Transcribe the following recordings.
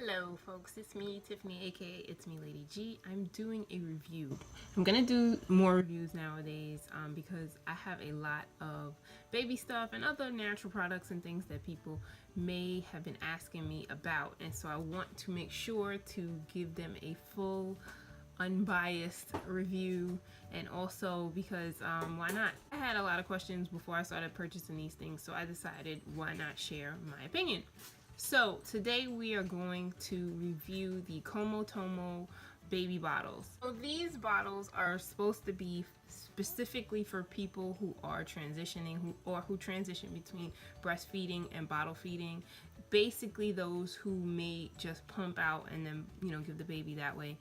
Hello folks, it's me, Tiffany, aka It's Me Lady G. I'm doing a review. I'm gonna do more reviews nowadays because I have a lot of baby stuff and other natural products and things that people may have been asking me about, and so I want to make sure to give them a full unbiased review. And also because why not? I had a lot of questions before I started purchasing these things, so I decided why not share my opinion. So today we are going to review the ComoTomo Baby Bottles. So these bottles are supposed to be specifically for people who are transitioning who transition between breastfeeding and bottle feeding. Basically those who may just pump out and then give the baby that way.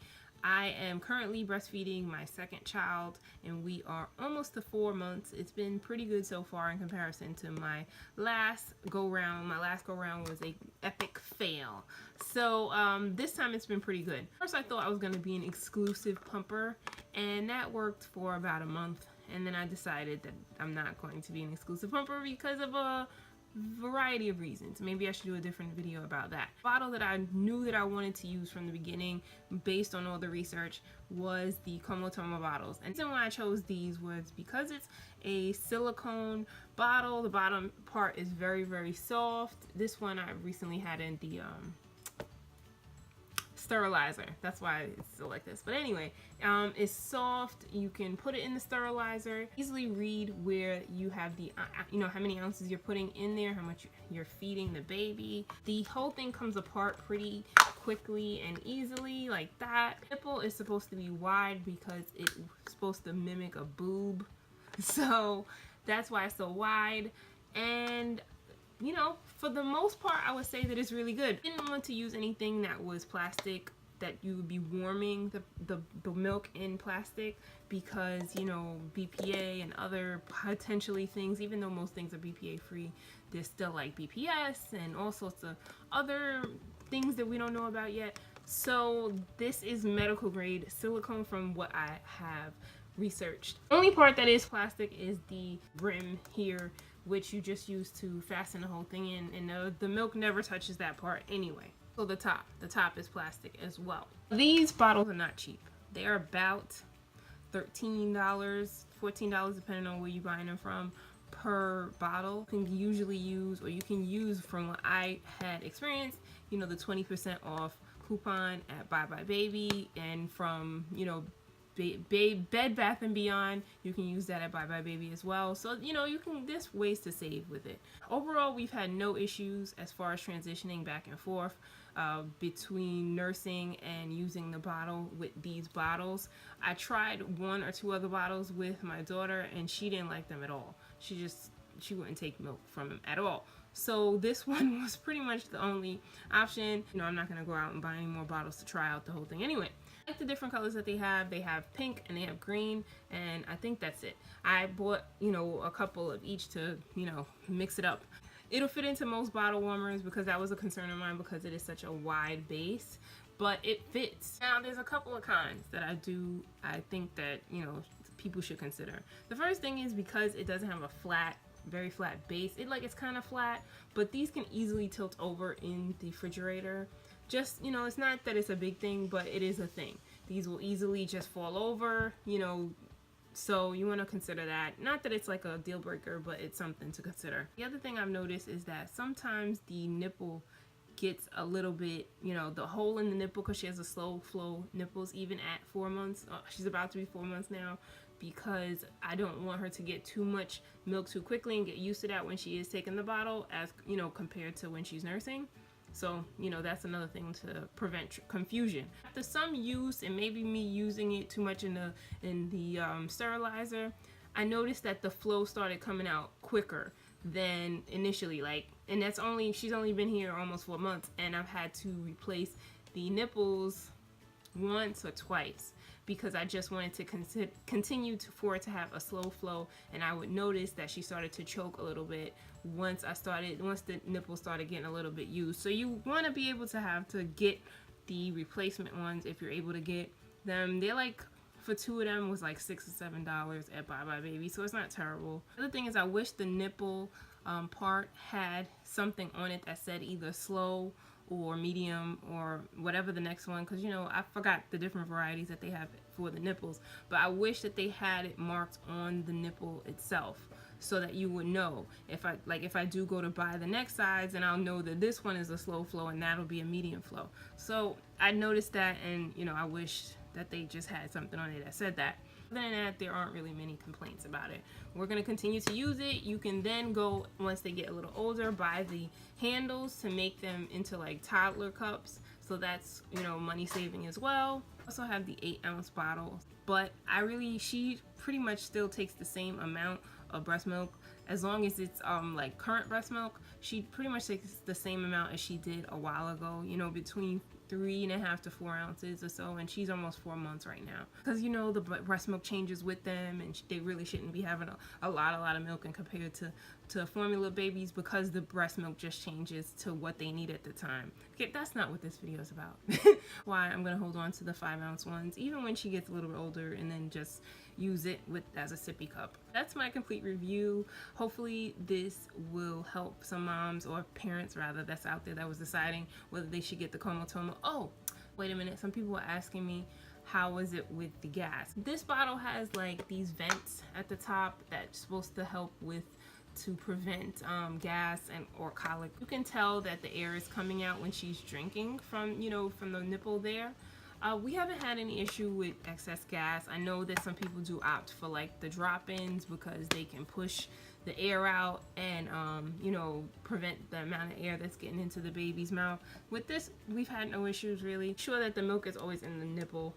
I am currently breastfeeding my second child and we are almost to 4 months. It's been pretty good so far in comparison to my last go round. My last go round was a epic fail. So this time it's been pretty good. First I thought I was going to be an exclusive pumper, and that worked for about a month, and then I decided that I'm not going to be an exclusive pumper because of a variety of reasons. Maybe I should do a different video about that. The bottle that I knew that I wanted to use from the beginning based on all the research was the ComoTomo bottles. And the reason why I chose these was because it's a silicone bottle. The bottom part is very, very soft. This one I recently had in the sterilizer. That's why it's still like this. But anyway, it's soft. You can put it in the sterilizer, easily read where you have the how many ounces you're putting in there, how much you're feeding the baby. The whole thing comes apart pretty quickly and easily like that. Nipple is supposed to be wide because it's supposed to mimic a boob, so that's why it's so wide. And for the most part, I would say that it's really good. I didn't want to use anything that was plastic, that you would be warming the milk in plastic, because BPA and other potentially things, even though most things are BPA free, there's still like BPS and all sorts of other things that we don't know about yet. So this is medical grade silicone from what I have researched. The only part that is plastic is the rim here, which you just use to fasten the whole thing in, and the milk never touches that part anyway. So the top is plastic as well. These bottles are not cheap. They are about $13, $14, depending on where you're buying them from, per bottle. You can usually use, or you can use, from what I had experienced, the 20% off coupon at Bye Bye Baby, and from Bed Bath & Beyond, you can use that at Bye Bye Baby as well. So there's ways to save with it. Overall, we've had no issues as far as transitioning back and forth between nursing and using the bottle with these bottles. I tried 1 or 2 other bottles with my daughter and she didn't like them at all. She wouldn't take milk from them at all. So this one was pretty much the only option. I'm not gonna go out and buy any more bottles to try out the whole thing anyway. I like the different colors that they have. They have pink and they have green, and I think that's it. I bought a couple of each to mix it up. It'll fit into most bottle warmers because that was a concern of mine, because it is such a wide base, but it fits. Now there's a couple of cons that I think that people should consider. The first thing is because it doesn't have a very flat base. It's kind of flat, but these can easily tilt over in the refrigerator. Just it's not that it's a big thing, but it is a thing. These will easily just fall over, so you want to consider that. Not that it's like a deal breaker, but it's something to consider. The other thing I've noticed is that sometimes the nipple gets a little bit, the hole in the nipple, because she has a slow flow nipples even at 4 months. She's about to be 4 months now, because I don't want her to get too much milk too quickly and get used to that when she is taking the bottle, as compared to when she's nursing. So that's another thing to prevent confusion. After some use, and maybe me using it too much in the sterilizer, I noticed that the flow started coming out quicker than initially. And she's only been here almost 4 months, and I've had to replace the nipples once or twice, because I just wanted to continue for it to have a slow flow, and I would notice that she started to choke a little bit once the nipples started getting a little bit used. So you want to be able to get the replacement ones if you're able to get them. They're for 2 of them was $6 or $7 at Bye Bye Baby, so it's not terrible. The other thing is I wish the nipple part had something on it that said either slow or medium or whatever the next one, because you know I forgot the different varieties that they have for the nipples, but I wish that they had it marked on the nipple itself so that you would know. If I do go to buy the next size, and I'll know that this one is a slow flow and that'll be a medium flow. So I noticed that, and you know, I wish that they just had something on it that said that. Other than that, there aren't really many complaints about it. We're going to continue to use it. You can then go, once they get a little older, buy the handles to make them into like toddler cups. So that's, you know, money saving as well. Also have the 8-ounce bottle, but she pretty much still takes the same amount of breast milk. As long as it's like current breast milk, she pretty much takes the same amount as she did a while ago, you know, between 3.5 to 4 ounces or so, and she's almost 4 months right now, because you know the breast milk changes with them, and they really shouldn't be having a lot of milk and compared to formula babies, because the breast milk just changes to what they need at the time. Okay, that's not what this video is about. Why I'm gonna hold on to the 5-ounce ones even when she gets a little bit older, and then just use it as a sippy cup. That's my complete review. Hopefully this will help some moms, or parents rather, that's out there that was deciding whether they should get the ComoTomo. Oh, wait a minute, some people were asking me how was it with the gas. This bottle has like these vents at the top that's supposed to help to prevent gas or colic. You can tell that the air is coming out when she's drinking from the nipple there. We haven't had any issue with excess gas. I know that some people do opt for like the drop-ins because they can push the air out and you know, prevent the amount of air that's getting into the baby's mouth. With this, we've had no issues really. Sure that the milk is always in the nipple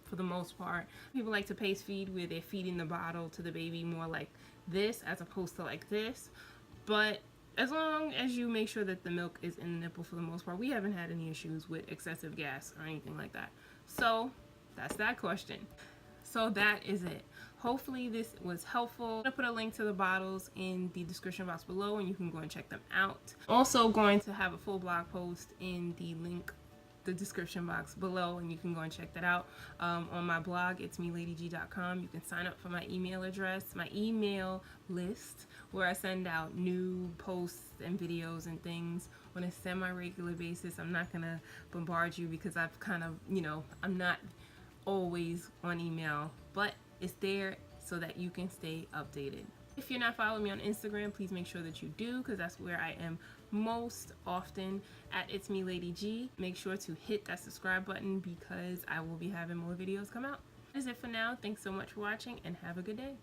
for the most part. People like to pace feed where they're feeding the bottle to the baby more like this as opposed to like this, but as long as you make sure that the milk is in the nipple for the most part, we haven't had any issues with excessive gas or anything like that. So that's that question. So that is it. Hopefully this was helpful. I'm going to put a link to the bottles in the description box below, and you can go and check them out. Also going to have a full blog post in the description box below, and you can go and check that out on my blog. It's meladyg.com. You can sign up for my email address, my email list, where I send out new posts and videos and things on a semi-regular basis. I'm not gonna bombard you because I've kind of, you know, I'm not always on email, but it's there so that you can stay updated. If you're not following me on Instagram, please make sure that you do, because that's where I am most often at It's Me Lady G. Make sure to hit that subscribe button because I will be having more videos come out. That is it for now. Thanks so much for watching, and have a good day.